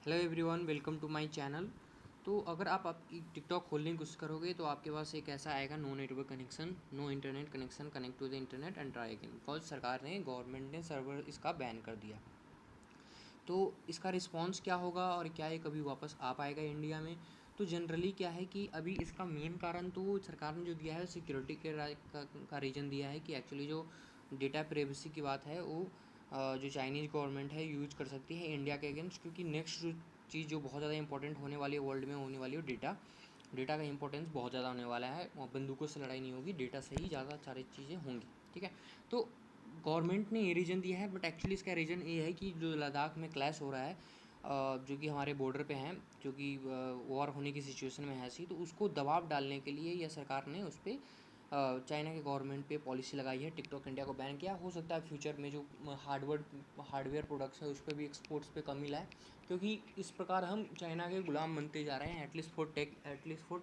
Hello everyone, welcome to my channel. तो अगर आप टिकटॉक खोलने की कोशिश करोगे तो आपके पास एक ऐसा आएगा, no network connection, no internet connection, connect to the internet and try again. Because सरकार ने, गवर्नमेंट ने सर्वर इसका बैन कर दिया। तो इसका रिस्पॉन्स क्या होगा और क्या ये कभी वापस आ पाएगा इंडिया में? तो जनरली क्या है कि अभी इसका मेन कारण तो सरकार ने जो दिया है सिक्योरिटी का रीज़न दिया है कि एक्चुअली जो डेटा प्राइवेसी की बात है वो जो चाइनीज़ गवर्नमेंट है यूज कर सकती है इंडिया के अगेंस्ट, क्योंकि नेक्स्ट जो चीज़ जो बहुत ज़्यादा इंपॉर्टेंट होने वाली है वर्ल्ड में होने वाली है डेटा। डेटा का इंपॉर्टेंस बहुत ज़्यादा होने वाला है और बंदूकों से लड़ाई नहीं होगी, डेटा से ही ज़्यादा सारी चीज़ें होंगी। ठीक है, तो गवर्नमेंट ने ये रीज़न दिया है, बट एक्चुअली इसका रीज़न ये है कि जो लद्दाख में क्लैश हो रहा है, जो कि हमारे बॉर्डर पे हैं, जो कि वॉर होने की सिचुएशन में है ऐसी, तो उसको दबाव डालने के लिए या सरकार ने उस पर चाइना के गवर्नमेंट पे पॉलिसी लगाई है, टिकटॉक इंडिया को बैन किया। हो सकता है फ्यूचर में जो हार्डवेयर प्रोडक्ट्स है उस पर भी एक्सपोर्ट्स पे कमी लाए, क्योंकि इस प्रकार हम चाइना के गुलाम बनते जा रहे हैं, एटलीस्ट फॉर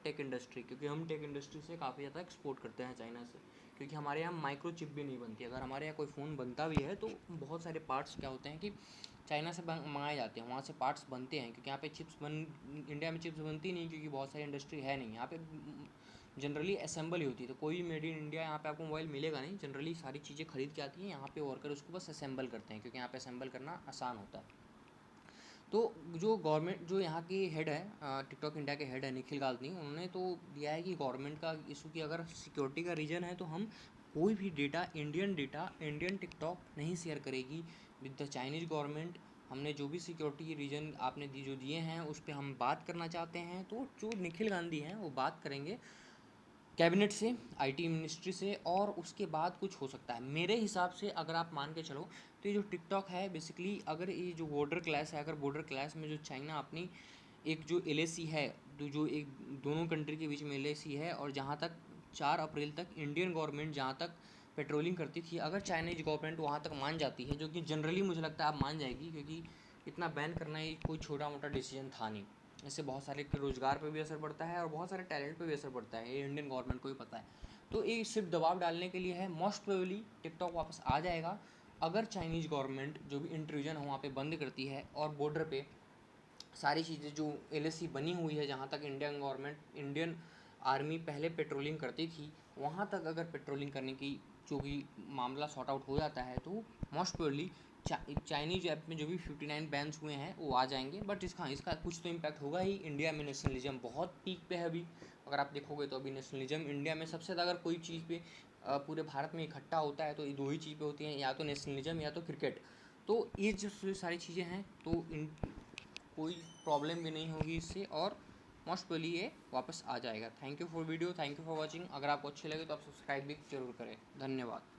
टेक इंडस्ट्री, क्योंकि हम टेक इंडस्ट्री से काफ़ी ज़्यादा एक्सपोर्ट करते हैं चाइना से। क्योंकि हमारे यहाँ माइक्रो चिप भी नहीं बनती। अगर हमारे यहाँ कोई फ़ोन बनता भी है तो बहुत सारे पार्ट्स क्या होते हैं कि चाइना से मंगाए जाते हैं, वहाँ से पार्ट्स बनते हैं, क्योंकि यहाँ पे इंडिया में चिप्स बनती नहीं, क्योंकि बहुत सारी इंडस्ट्री है नहीं यहाँ पे। जनरली असेंबल ही होती है, तो कोई भी मेड इन इंडिया यहाँ पे आपको मोबाइल मिलेगा नहीं। जनरली सारी चीज़ें खरीद के आती हैं यहाँ पे, वर्कर उसको बस असेंबल करते हैं, क्योंकि यहाँ पे असेंबल करना आसान होता है। तो जो गवर्नमेंट, जो यहाँ के हेड है, टिकटॉक इंडिया के हेड है निखिल गाल्दनी, उन्होंने तो दिया है कि गवर्नमेंट का इशू की अगर सिक्योरिटी का रीज़न है तो हम कोई भी डेटा, इंडियन टिकटॉक नहीं शेयर करेगी विद द चाइनीज़ गवर्नमेंट। हमने जो भी सिक्योरिटी के रीज़न आपने जो दिए हैं उस पर हम बात करना चाहते हैं, तो जो निखिल गांधी हैं वो बात करेंगे कैबिनेट से, आईटी मिनिस्ट्री से, और उसके बाद कुछ हो सकता है मेरे हिसाब से। अगर आप मान के चलो तो ये जो टिकटॉक है बेसिकली, अगर ये जो बॉर्डर क्लैश है, अगर बॉर्डर क्लैश में जो चाइना अपनी एक जो एलएसी है, जो एक दोनों कंट्री के बीच में एलएसी है, और जहाँ तक 4 अप्रैल तक इंडियन गवर्नमेंट जहाँ तक पेट्रोलिंग करती थी, अगर चाइनीज गवर्नमेंट वहाँ तक मान जाती है, जो कि जनरली मुझे लगता है आप मान जाएगी, क्योंकि इतना बैन करना ही कोई छोटा मोटा डिसीजन था नहीं। इससे बहुत सारे के रोज़गार पे भी असर पड़ता है और बहुत सारे टैलेंट पे भी असर पड़ता है, ये इंडियन गवर्नमेंट को भी पता है। तो ये सिर्फ दबाव डालने के लिए है। मोस्ट प्रोबेबली टिकटॉक वापस आ जाएगा अगर चाइनीज़ गवर्नमेंट जो भी इंट्रूजन है वहाँ पे बंद करती है, और बॉर्डर पे सारी चीज़ें जो एलएसी बनी हुई है, जहाँ तक इंडियन आर्मी पहले पेट्रोलिंग करती थी, वहाँ तक अगर पेट्रोलिंग करने की जो भी मामला सॉर्ट आउट हो जाता है, तो मोस्ट प्रोबेबली चाइनीज ऐप में जो भी 59 बैन्स हुए हैं वो आ जाएंगे। बट इसका कुछ तो इम्पैक्ट होगा ही। इंडिया में नेशनलिज्म बहुत पीक पे है अभी, अगर आप देखोगे तो अभी नेशनलिज्म इंडिया में सबसे ज़्यादा, अगर कोई चीज़ पे पूरे भारत में इकट्ठा होता है तो ये दो ही चीज़ पे होती हैं, या तो नेशनलिज्म या तो क्रिकेट। तो ये जो सारी चीज़ें हैं, तो इन कोई प्रॉब्लम भी नहीं होगी इससे, और मोस्ट प्रोबेबली ये वापस आ जाएगा। Thank you for video, thank you for watching. अगर आपको अच्छे लगे तो आप सब्सक्राइब भी जरूर करें। धन्यवाद।